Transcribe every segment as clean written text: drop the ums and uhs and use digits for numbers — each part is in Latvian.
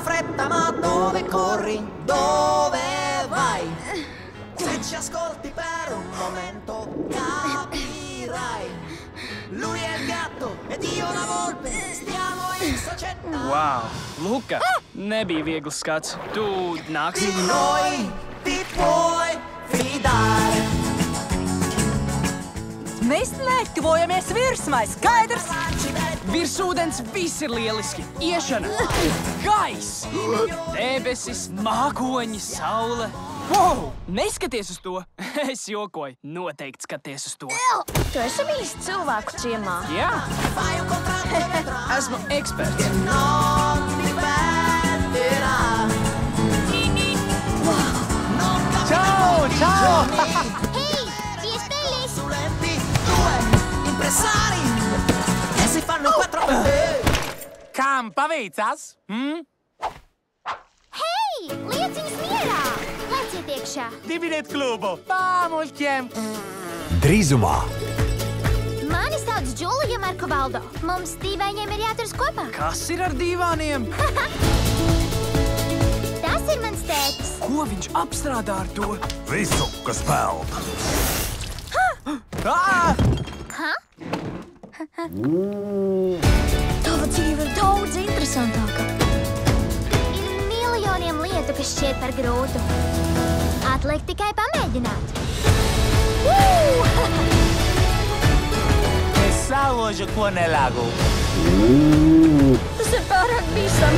fretta, ma dove corri? Dove vai? Se ci ascolti per un momento capirai. Lui è il gatto ed io la volpe, stiamo in società. Wow, Luka, nebija viegls skats. Tu nāksi? Di noi ti puoi fidare. Mēs netuvojamies virsmai, skaidrs? Virsūdens viss ir lieliski. Iešana, gaiss, debesis, mākoņi, saule. Wow, neskaties uz to. Es jokoju, noteikti skaties uz to. Tu esi bijis cilvēku ciemā. Jā, esmu eksperts. Non ti perderà. Ciao, ciao! Hei, vies bēlis! Consulenti, due impresari che si fanno quattro. Kam paveicas? Hei, lieciņas mierā! Leciet iekšā! Dividiet klubu! Pāmuļķiem! Drīzumā! Mani sauc Džulija Markovaldo. Mums dīvainiem ir jāturas kopā. Kas ir ar dīvāniem? Tas ir mans tētis. Ko viņš apstrādā ar to? Visu, kas peld! Ah! Ha? Tava dzīve ir daudz interesantāka. Ir miljoniem lietu, kas šķiet par grūtu. Atliek tikai pamēģināt. Es saložu, ko nelagu. Tas ir pārāk bīstam.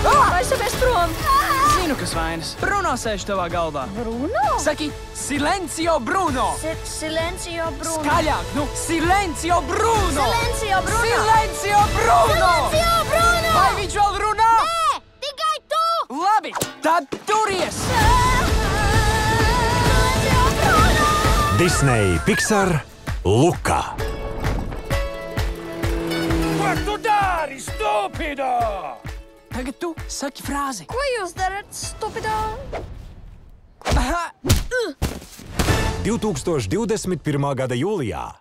Aizamies prom! Zinu, kas vainas. Bruno sēž tavā galvā. Bruno? Saki, silencio Bruno! Silencio Bruno. Skaļāk, nu, silencio Bruno! Silencio Bruno. Silencio Bruno! Silencio Bruno! Vai viņš vēl runā? Nē, tikai tu! Labi, tad turies! Silencio Bruno! Disney Pixar Luka. Ko tu dari, stupido? Tagad tu saki frāzi. Ko jūs darat, stupidā? 2021. gada jūlijā